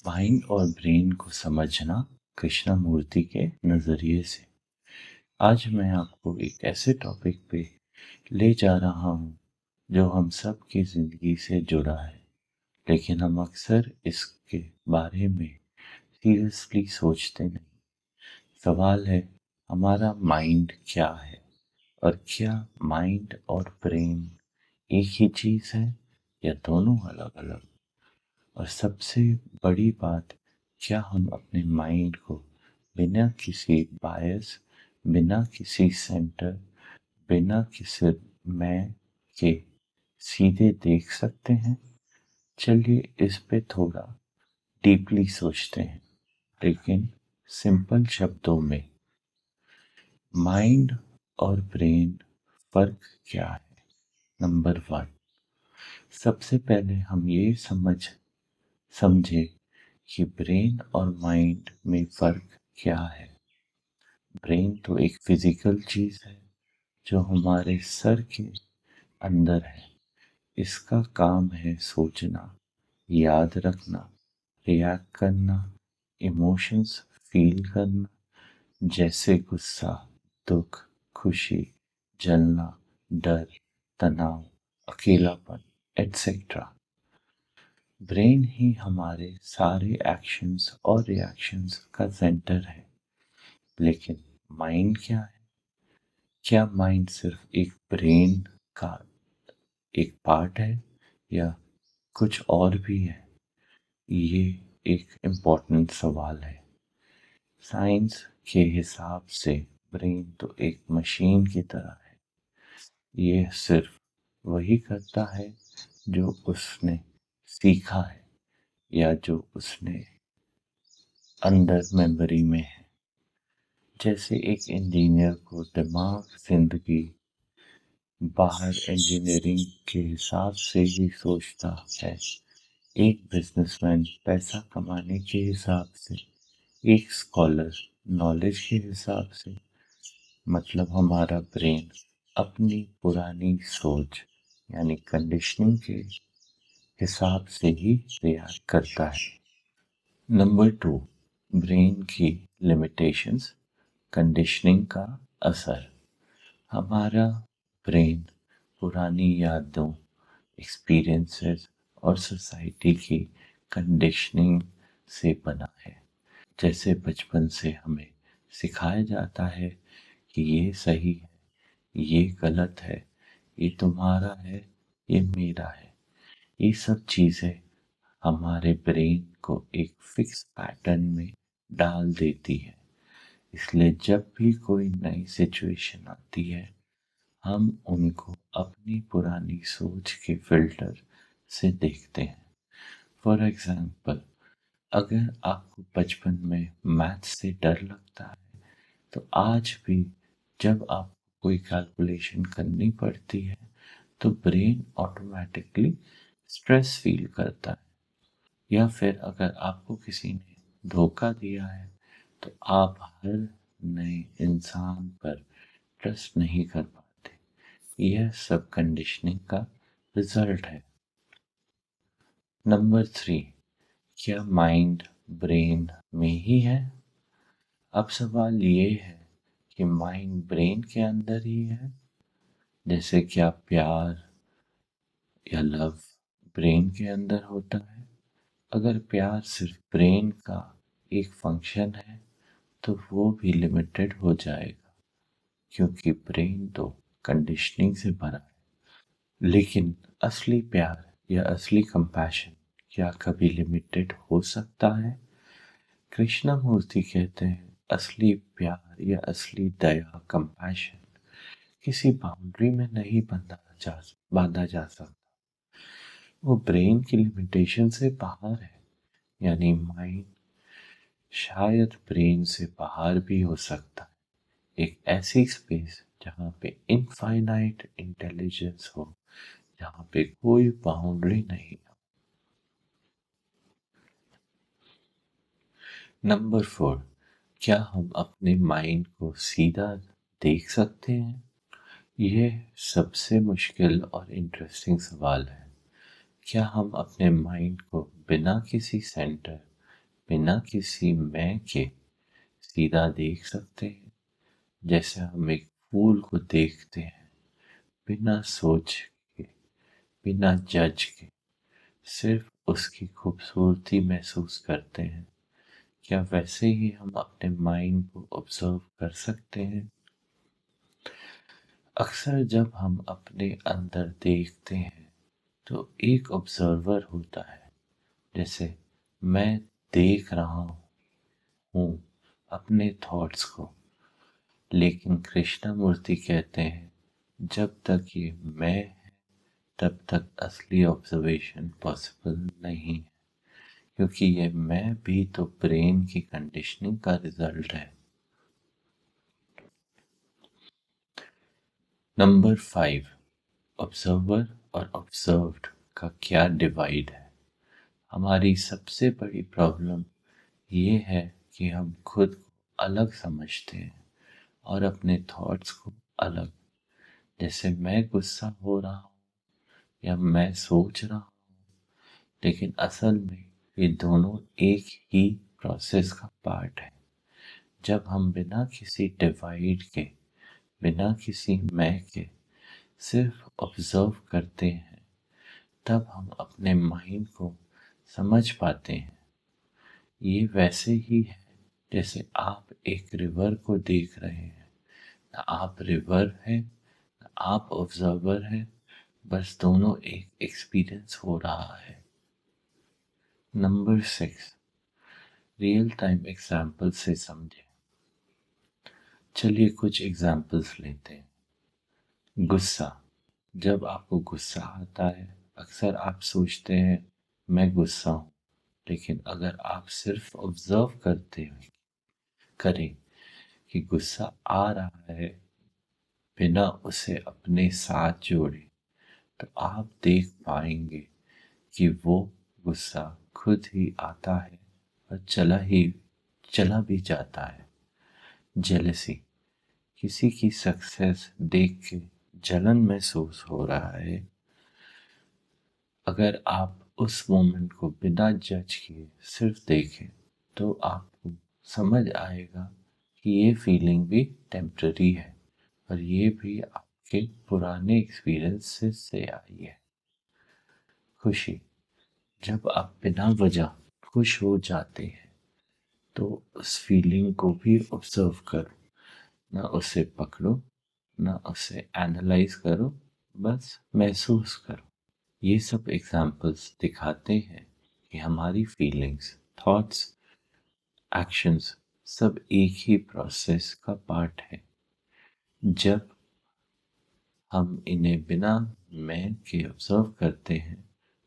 Mind और brain को समझना कृष्णमूर्ति के नज़रिए से। आज मैं आपको एक ऐसे टॉपिक पे ले जा रहा हूँ जो हम सब की ज़िंदगी से जुड़ा है, लेकिन हम अक्सर इसके बारे में सीरियसली सोचते नहीं। सवाल है, हमारा माइंड क्या है और क्या माइंड और ब्रेन एक ही चीज़ है या दोनों अलग अलग। और सबसे बड़ी बात, क्या हम अपने माइंड को बिना किसी बायस, बिना किसी सेंटर, बिना किसी मैं के सीधे देख सकते हैं? चलिए इस पे थोड़ा डीपली सोचते हैं, लेकिन सिंपल शब्दों में। माइंड और ब्रेन फर्क क्या है? नंबर 1, सबसे पहले हम ये समझे कि ब्रेन और माइंड में फ़र्क क्या है। ब्रेन तो एक फिज़िकल चीज़ है जो हमारे सर के अंदर है। इसका काम है सोचना, याद रखना, रिएक्ट करना, इमोशंस फील करना, जैसे गुस्सा, दुख, खुशी, जलना, डर, तनाव, अकेलापन, एटसेट्रा। ब्रेन ही हमारे सारे एक्शंस और रिएक्शंस का सेंटर है। लेकिन माइंड क्या है? क्या माइंड सिर्फ एक ब्रेन का एक पार्ट है या कुछ और भी है? ये एक इम्पोर्टेंट सवाल है। साइंस के हिसाब से ब्रेन तो एक मशीन की तरह है। ये सिर्फ वही करता है जो उसने सीखा है या जो उसने अंदर मेमोरी में है। जैसे एक इंजीनियर को दिमाग जिंदगी बाहर इंजीनियरिंग के हिसाब से ही सोचता है, एक बिजनेसमैन पैसा कमाने के हिसाब से, एक स्कॉलर नॉलेज के हिसाब से। मतलब हमारा ब्रेन अपनी पुरानी सोच यानी कंडीशनिंग के हिसाब से ही रिएक्ट करता है। नंबर 2, ब्रेन की लिमिटेशंस, कंडीशनिंग का असर। हमारा ब्रेन पुरानी यादों, एक्सपीरियंसेस और सोसाइटी की कंडीशनिंग से बना है। जैसे बचपन से हमें सिखाया जाता है कि ये सही है, ये गलत है, ये तुम्हारा है, ये मेरा है। ये सब चीज़ें हमारे ब्रेन को एक फिक्स पैटर्न में डाल देती है। इसलिए जब भी कोई नई सिचुएशन आती है, हम उनको अपनी पुरानी सोच के फिल्टर से देखते हैं। फॉर एग्जाम्पल, अगर आपको बचपन में मैथ्स से डर लगता है, तो आज भी जब आपको कोई कैलकुलेशन करनी पड़ती है तो ब्रेन ऑटोमेटिकली स्ट्रेस फील करता है। या फिर अगर आपको किसी ने धोखा दिया है तो आप हर नए इंसान पर ट्रस्ट नहीं कर पाते। यह सब कंडीशनिंग का रिजल्ट है। नंबर 3, क्या माइंड ब्रेन में ही है? अब सवाल ये है कि माइंड ब्रेन के अंदर ही है? जैसे क्या प्यार या लव ब्रेन के अंदर होता है? अगर प्यार सिर्फ ब्रेन का एक फंक्शन है तो वो भी लिमिटेड हो जाएगा, क्योंकि ब्रेन तो कंडीशनिंग से भरा है। लेकिन असली प्यार या असली कंपैशन क्या कभी लिमिटेड हो सकता है? कृष्णमूर्ति कहते हैं, असली प्यार या असली दया, कंपैशन किसी बाउंड्री में नहीं बांधा जा सकता। वो ब्रेन की लिमिटेशन से बाहर है। यानी माइंड शायद ब्रेन से बाहर भी हो सकता है, एक ऐसी स्पेस जहाँ पे इनफाइनाइट इंटेलिजेंस हो, जहाँ पे कोई बाउंड्री नहीं हो। नंबर 4, क्या हम अपने माइंड को सीधा देख सकते हैं? यह सबसे मुश्किल और इंटरेस्टिंग सवाल है। क्या हम अपने माइंड को बिना किसी सेंटर बिना किसी मैं के सीधा देख सकते हैं, जैसे हम एक फूल को देखते हैं बिना सोच के, बिना जज के, सिर्फ उसकी खूबसूरती महसूस करते हैं। क्या वैसे ही हम अपने माइंड को ऑब्जर्व कर सकते हैं? अक्सर जब हम अपने अंदर देखते हैं तो एक ऑब्जर्वर होता है, जैसे मैं देख रहा हूँ अपने थॉट्स को। लेकिन कृष्णमूर्ति कहते हैं जब तक ये मैं है तब तक असली ऑब्जर्वेशन पॉसिबल नहीं है, क्योंकि ये मैं भी तो ब्रेन की कंडीशनिंग का रिजल्ट है। नंबर 5, ऑब्जर्वर और ऑब्जर्व्ड का क्या डिवाइड है। हमारी सबसे बड़ी प्रॉब्लम ये है कि हम खुद को अलग समझते हैं और अपने थॉट्स को अलग। जैसे मैं गुस्सा हो रहा हूँ या मैं सोच रहा हूँ, लेकिन असल में ये दोनों एक ही प्रोसेस का पार्ट है। जब हम बिना किसी डिवाइड के, बिना किसी मैं के सिर्फ ऑब्जर्व करते हैं, तब हम अपने माइंड को समझ पाते हैं। ये वैसे ही है जैसे आप एक रिवर को देख रहे हैं। ना आप रिवर हैं, ना आप ऑब्जर्वर हैं, बस दोनों एक एक्सपीरियंस हो रहा है। नंबर 6, रियल टाइम एग्जाम्पल से समझें। चलिए कुछ एग्जाम्पल्स लेते हैं। गुस्सा। जब आपको गुस्सा आता है, अक्सर आप सोचते हैं मैं गुस्सा हूँ, लेकिन अगर आप सिर्फ ऑब्जर्व करते हुए करें कि गुस्सा आ रहा है बिना उसे अपने साथ जोड़े, तो आप देख पाएंगे कि वो गुस्सा खुद ही आता है और चला भी जाता है। जेलसी। किसी की सक्सेस देख के जलन महसूस हो रहा है। अगर आप उस मोमेंट को बिना जज किए सिर्फ देखें, तो आपको समझ आएगा कि ये फीलिंग भी टेम्पररी है और ये भी आपके पुराने एक्सपीरियंसेस से आई है। खुशी। जब आप बिना वजह खुश हो जाते हैं, तो उस फीलिंग को भी ऑब्जर्व करो, ना उसे पकड़ो, ना उसे एनालाइज करो, बस महसूस करो। ये सब एग्जाम्पल्स दिखाते हैं कि हमारी फीलिंग्स, थॉट्स, एक्शंस सब एक ही प्रोसेस का पार्ट है। जब हम इन्हें बिना मैं के ऑब्जर्व करते हैं,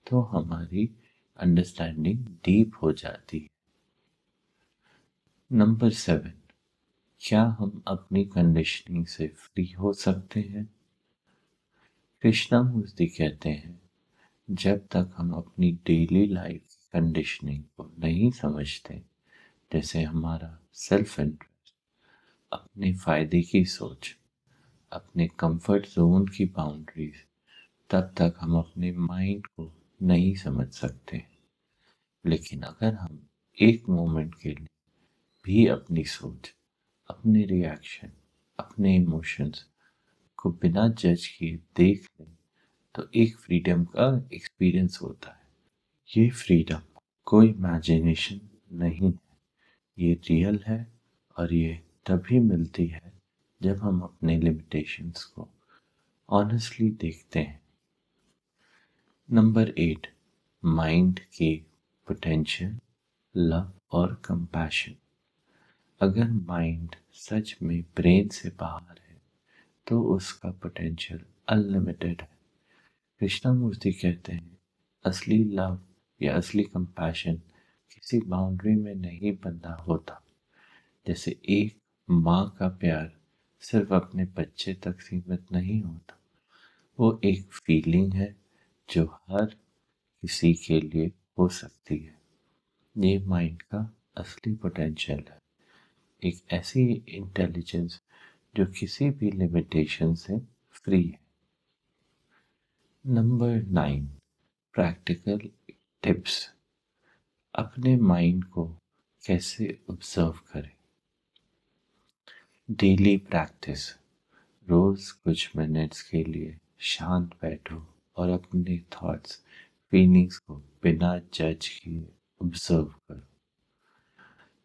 तो हमारी अंडरस्टैंडिंग डीप हो जाती है। नंबर 7, क्या हम अपनी कंडीशनिंग से फ्री हो सकते हैं? कृष्णमूर्ति कहते हैं जब तक हम अपनी डेली लाइफ कंडीशनिंग को नहीं समझते, जैसे हमारा सेल्फ इंटरेस्ट, अपने फायदे की सोच, अपने कंफर्ट जोन की बाउंड्रीज, तब तक हम अपने माइंड को नहीं समझ सकते। लेकिन अगर हम एक मोमेंट के लिए भी अपनी सोच, अपने रिएक्शन, अपने इमोशंस को बिना जज किए देख लें, तो एक फ्रीडम का एक्सपीरियंस होता है। ये फ्रीडम कोई इमेजिनेशन नहीं है, ये रियल है और ये तभी मिलती है जब हम अपने लिमिटेशंस को ऑनेस्टली देखते हैं। नंबर 8, माइंड के पोटेंशियल, लव और कंपैशन। अगर माइंड सच में ब्रेन से बाहर है, तो उसका पोटेंशियल अनलिमिटेड है। कृष्णमूर्ति कहते हैं असली लव या असली कंपैशन किसी बाउंड्री में नहीं बंधा होता। जैसे एक माँ का प्यार सिर्फ अपने बच्चे तक सीमित नहीं होता, वो एक फीलिंग है जो हर किसी के लिए हो सकती है। ये माइंड का असली पोटेंशियल है, एक ऐसी इंटेलिजेंस जो किसी भी लिमिटेशन से फ्री है। Number 9, practical tips. अपने माइंड को कैसे ऑब्जर्व करें। डेली प्रैक्टिस, रोज कुछ मिनट्स के लिए शांत बैठो और अपने थॉट्स, फीलिंग्स को बिना जज किए ऑब्जर्व करो।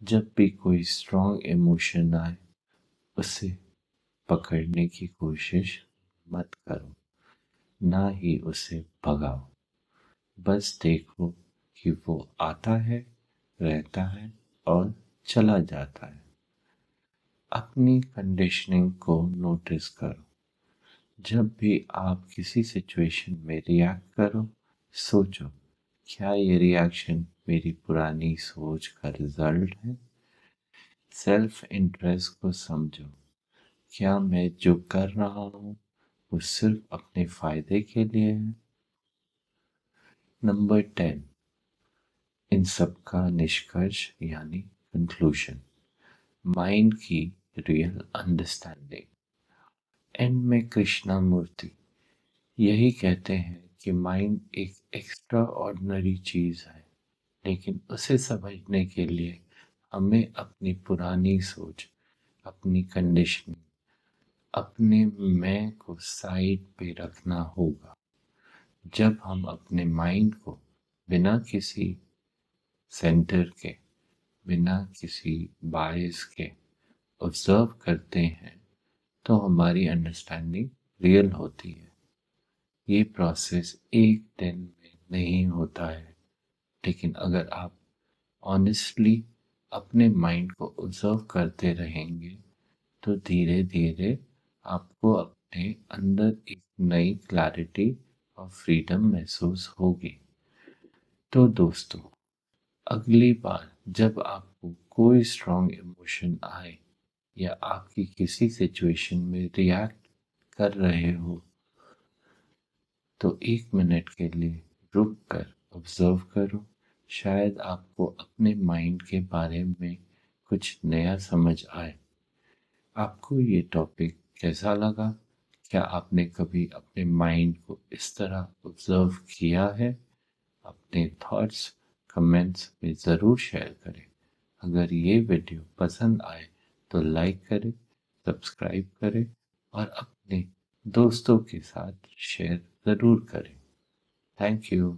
जब भी कोई स्ट्रॉन्ग इमोशन आए, उसे पकड़ने की कोशिश मत करो, ना ही उसे भगाओ। बस देखो कि वो आता है, रहता है और चला जाता है। अपनी कंडीशनिंग को नोटिस करो। जब भी आप किसी सिचुएशन में रिएक्ट करो, सोचो, क्या ये रिएक्शन मेरी पुरानी सोच का रिजल्ट है? सेल्फ इंटरेस्ट को समझो, क्या मैं जो कर रहा हूँ वो सिर्फ अपने फायदे के लिए है? नंबर 10, इन सब का निष्कर्ष यानी कंक्लूजन, माइंड की रियल अंडरस्टैंडिंग। एंड में कृष्णा मूर्ति यही कहते हैं कि माइंड एक एक्स्ट्रा ऑर्डिनरी चीज है, लेकिन उसे समझने के लिए हमें अपनी पुरानी सोच, अपनी कंडीशनिंग, अपने मैं को साइड पे रखना होगा। जब हम अपने माइंड को बिना किसी सेंटर के, बिना किसी बायस के ऑब्जर्व करते हैं, तो हमारी अंडरस्टैंडिंग रियल होती है। ये प्रोसेस एक दिन में नहीं होता है, लेकिन अगर आप ऑनेस्टली अपने माइंड को ऑब्जर्व करते रहेंगे, तो धीरे धीरे आपको अपने अंदर एक नई क्लैरिटी और फ्रीडम महसूस होगी। तो दोस्तों, अगली बार जब आपको कोई स्ट्रॉन्ग इमोशन आए या आपकी किसी सिचुएशन में रिएक्ट कर रहे हो, तो 1 मिनट के लिए रुक कर ऑब्जर्व करो। शायद आपको अपने माइंड के बारे में कुछ नया समझ आए। आपको ये टॉपिक कैसा लगा? क्या आपने कभी अपने माइंड को इस तरह ऑब्जर्व किया है? अपने थॉट्स कमेंट्स में ज़रूर शेयर करें। अगर ये वीडियो पसंद आए तो लाइक करें, सब्सक्राइब करें और अपने दोस्तों के साथ शेयर ज़रूर करें। Thank you.